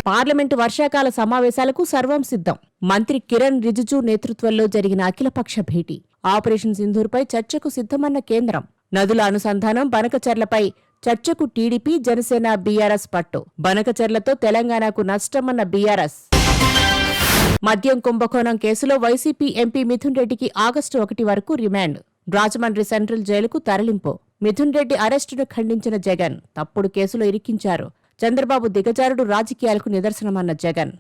Parliament వర్షాకాల సమావేశాలకు సర్వం సిద్ధం. మంత్రి కిరణ్ రిజిజు నేతృత్వంలో జరిగిన అఖిలపక్ష భేటీ. ఆపరేషన్ సింధూర్పై చర్చకు సిద్ధమన్న కేంద్రం. నదుల అనుసంధానం బనకచెర్లపై చర్చకు టీడీపీ, జనసేన, బీఆర్ఎస్ పట్టు. బనకచెర్లతో తెలంగాణకు నష్టమన్న బీఆర్ఎస్. మద్యం కుంభకోణం కేసులో వైసీపీ ఎంపీ మిథున్ రెడ్డికి ఆగస్టు 1 వరకు రిమాండ్. రాజమండ్రి సెంట్రల్ జైలుకు తరలింపు. మిథున్ రెడ్డి అరెస్టును ఖండించిన జగన్. తప్పుడు కేసులో ఇరికించారు. చంద్రబాబు దిగజారుడు రాజకీయాలకు నిదర్శనమన్న జగన్.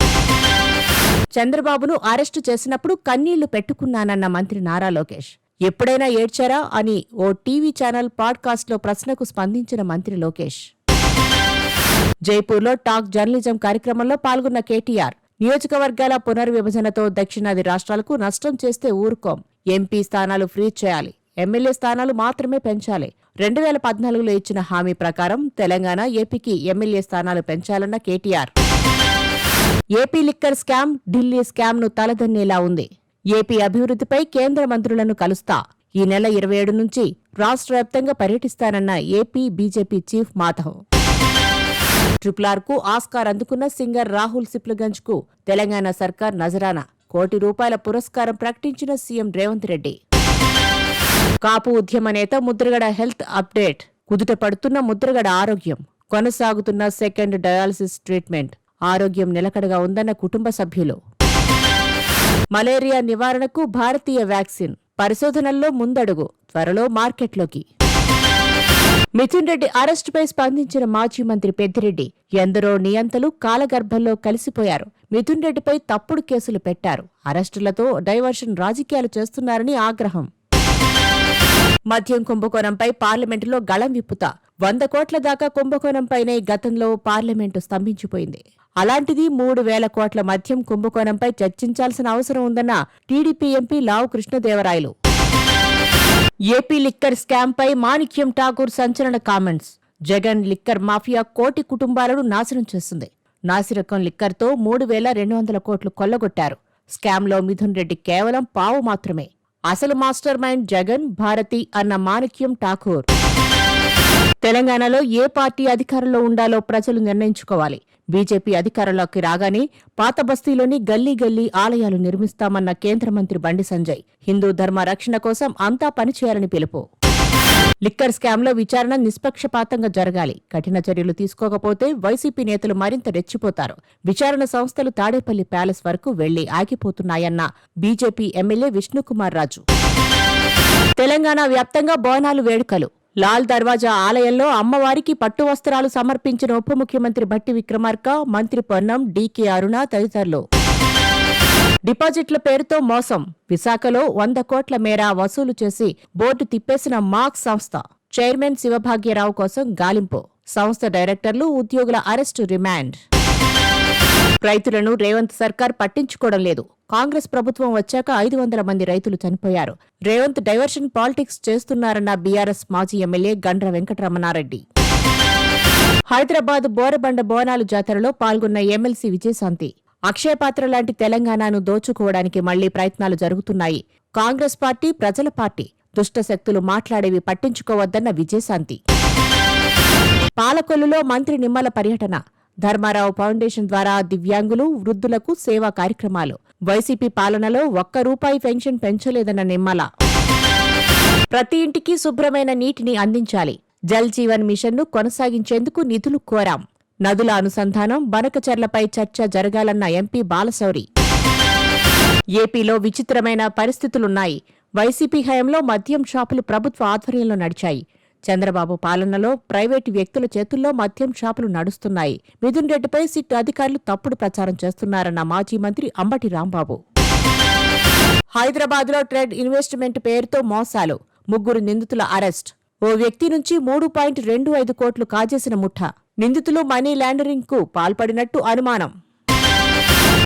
చంద్రబాబును అరెస్టు చేసినప్పుడు కన్నీళ్లు పెట్టుకున్నానన్న మంత్రి నారా లోకేష్. ఎప్పుడైనా ఏడ్చారా అని ఓ టీవీ ఛానల్ పాడ్కాస్ట్లో ప్రశ్నకు స్పందించిన మంత్రి లోకేష్. జైపూర్లో టాక్ జర్నలిజం కార్యక్రమంలో పాల్గొన్న కేటీఆర్. నియోజకవర్గాల పునర్విభజనతో దక్షిణాది రాష్ట్రాలకు నష్టం చేస్తే ఊరుకోం. ఎంపీ స్థానాలు ఫ్రీజ్ చేయాలి. ఎమ్మెల్యే స్థానాలు మాత్రమే పెంచాలి. 2014లో ఇచ్చిన హామీ ప్రకారం తెలంగాణ, ఏపీకి ఎమ్మెల్యే స్థానాలు పెంచాలన్న KTR. AP liquor scam, Delhi స్కామ్ను తలదన్నేలా ఉంది. ఏపీ అభివృద్ధిపై కేంద్ర మంత్రులను కలుస్తా. ఈ నెల 27 నుంచి రాష్ట్ర వ్యాప్తంగా పర్యటిస్తానన్న AP BJP chief Madhav. Triple కు ఆస్కార్ అందుకున్న సింగర్ రాహుల్ సిప్లగంజ్కు తెలంగాణ సర్కార్ నజరానా. ₹1 కోటి పురస్కారం ప్రకటించిన సీఎం రేవంత్ రెడ్డి. కాపు ఉద్యమ నేత ముద్రగడ హెల్త్ అప్డేట్. కుదుట పడుతున్న ముద్రగడ ఆరోగ్యం. కొనసాగుతున్న సెకండ్ డయాలసిస్ ట్రీట్మెంట్. ఆరోగ్యం నిలకడగా ఉందన్న కుటుంబ సభ్యులు. మలేరియా నివారణకు భారతీయ వ్యాక్సిన్. పరిశోధనల్లో ముందడుగు. త్వరలో మార్కెట్లోకి. మిథున్ రెడ్డి అరెస్టుపై స్పందించిన మాజీ మంత్రి పెద్దిరెడ్డి. ఎందరో నియంతలు కాలగర్భంలో కలిసిపోయారు. మిథున్ రెడ్డిపై తప్పుడు కేసులు పెట్టారు. అరెస్టులతో డైవర్షన్ రాజకీయాలు చేస్తున్నారని ఆగ్రహం. మద్యం కుంభకోణంపై పార్లమెంటులో గళం విప్పుతా. 100 కోట్ల దాకా కుంభకోణంపైనే గతంలో పార్లమెంటు స్తంభించిపోయింది. అలాంటిది 3,000 కోట్ల మద్యం కుంభకోణంపై చర్చించాల్సిన అవసరం ఉందన్న టీడీపీ ఎంపీ లావు కృష్ణదేవరాయలు. ఏపీ లిక్కర్ స్కామ్పై మాణిక్యం ఠాకూర్ సంచలన కామెంట్స్. జగన్ లిక్కర్ మాఫియా కోటి కుటుంబాలను నాశనం చేస్తుంది. నాసిరకం లిక్కర్తో 3,200 కోట్లు కొల్లగొట్టారు. స్కామ్లో మిథున్ రెడ్డి కేవలం పావు మాత్రమే. అసలు మాస్టర్ మైండ్ జగన్, భారతి అన్న మాణిక్యం ఠాకూర్. తెలంగాణలో ఏ పార్టీ అధికారంలో ఉండాలో ప్రజలు నిర్ణయించుకోవాలి. బీజేపీ అధికారంలోకి రాగానే పాత బస్తీలోని గల్లీ గల్లీ ఆలయాలు నిర్మిస్తామన్న కేంద్ర మంత్రి బండి సంజయ్. హిందూ ధర్మ రక్షణ కోసం అంతా పనిచేయాలని పిలుపు. లిక్కర్ స్కామ్లో విచారణ నిష్పక్షపాతంగా జరగాలి. కఠిన చర్యలు తీసుకోకపోతే వైసీపీ నేతలు మరింత రెచ్చిపోతారు. విచారణ సంస్థలు తాడేపల్లి ప్యాలెస్ వరకు వెళ్లి ఆగిపోతున్నాయన్న బీజేపీ ఎమ్మెల్యే విష్ణుకుమార్ రాజు. తెలంగాణ వ్యాప్తంగా బోనాలు వేడుకలు. లాల్ దర్వాజా ఆలయంలో అమ్మవారికి పట్టు వస్త్రాలు సమర్పించిన ఉప ముఖ్యమంత్రి భట్టి విక్రమార్క, మంత్రి పొన్నం, డీకే అరుణ తదితరులు. డిపాజిట్ల పేరుతో మోసం. విశాఖలో 100 కోట్ల మేర వసూలు చేసి బోర్డు తిప్పేసిన మార్క్స్ సంస్థ. చైర్మన్ శివభాగ్యరావు కోసం గాలింపు. సంస్థ డైరెక్టర్లు, ఉద్యోగుల అరెస్టు, రిమాండ్. రైతులను రేవంత్ సర్కార్ పట్టించుకోవడం లేదు. కాంగ్రెస్ ప్రభుత్వం వచ్చాక 500 మంది రైతులు చనిపోయారు. రేవంత్ డైవర్షన్ పాలిటిక్స్ చేస్తున్నారన్న బీఆర్ఎస్ మాజీ ఎమ్మెల్యే గండ్ర వెంకటరమణారెడ్డి. హైదరాబాద్ బోరబండ బోనాలు జాతరలో పాల్గొన్న ఎమ్మెల్సీ విజయశాంతి. అక్షయపాత్ర లాంటి తెలంగాణను దోచుకోవడానికి మళ్లీ ప్రయత్నాలు జరుగుతున్నాయి. కాంగ్రెస్ పార్టీ ప్రజల పార్టీ. దుష్టశక్తులు మాట్లాడేవి పట్టించుకోవద్దన్న విజయశాంతి. పాలకొల్లులో మంత్రి నిమ్మల పర్యటన. ధర్మారావు ఫౌండేషన్ ద్వారా దివ్యాంగులు, వృద్ధులకు సేవా కార్యక్రమాలు. వైసీపీ పాలనలో ₹1 పెన్షన్ పెంచలేదన్న నిమ్మల. ప్రతి ఇంటికి శుభ్రమైన నీటిని అందించాలి. జల్ జీవన్ మిషన్ను కొనసాగించేందుకు నిధులు కోరాం. నదుల అనుసంధానం, బనకచెర్లపై చర్చ జరగాలన్న ఎంపీ బాలశౌరి. ఏపీలో విచిత్రమైన పరిస్థితులున్నాయి. వైసీపీ హయాంలో మద్యం షాపులు ప్రభుత్వ ఆధ్వర్యంలో నడిచాయి. చంద్రబాబు పాలనలో ప్రైవేటు వ్యక్తుల చేతుల్లో మద్యం షాపులు నడుస్తున్నాయి. మిథున్ రెడ్డిపై సిట్ అధికారులు తప్పుడు ప్రచారం చేస్తున్నారన్న మాజీ మంత్రి అంబటి రాంబాబు. హైదరాబాద్లో ట్రేడ్ ఇన్వెస్ట్మెంట్ పేరుతో మోసాలు. 3 నిందితుల అరెస్ట్. ఓ వ్యక్తి నుంచి 3.25 కోట్లు కాజేసిన ముఠా. నిందితులు మనీ లాండరింగ్ కు పాల్పడినట్టు అనుమానం.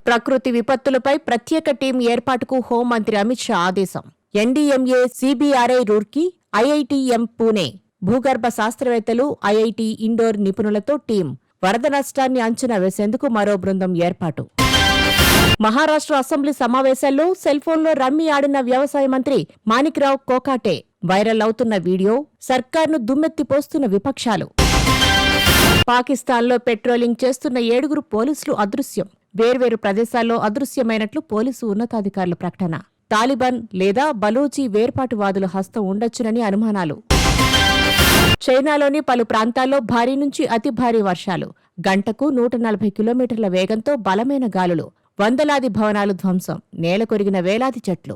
ప్రకృతి విపత్తులపై ప్రత్యేక టీం ఏర్పాటుకు హోంమంత్రి అమిత్ షా ఆదేశం. ఎన్డీఎంఏ, సీబీఆర్ఐ రూర్కీ, ఐఐటీఎం పూణే, భూగర్భ శాస్త్రవేత్తలు, ఐఐటీ ఇండోర్ నిపుణులతో టీం. వరద నష్టాన్ని అంచనా వేసేందుకు మరో బృందం ఏర్పాటు. మహారాష్ట్ర అసెంబ్లీ సమావేశాల్లో సెల్ఫోన్లో రమ్మీ ఆడిన వ్యవసాయ మంత్రి మాణిక్రావు కోకాటే. వైరల్ అవుతున్న వీడియో. సర్కార్ను దుమ్మెత్తిపోస్తున్న విపక్షాలు. పాకిస్తాన్లో పెట్రోలింగ్ చేస్తున్న 7 పోలీసులు అదృశ్యం. వేర్వేరు ప్రదేశాల్లో అదృశ్యమైనట్లు పోలీసు ఉన్నతాధికారుల ప్రకటన. తాలిబాన్ లేదా బలూచి వేర్పాటువాదుల హస్తం ఉండొచ్చునని అనుమానాలు. చైనాలోని పలు ప్రాంతాల్లో భారీ నుంచి అతి భారీ వర్షాలు. గంటకు 140 కిలోమీటర్ల వేగంతో బలమైన గాలులు. వందలాది భవనాలు ధ్వంసం. నేలకొరిగిన వేలాది చెట్లు.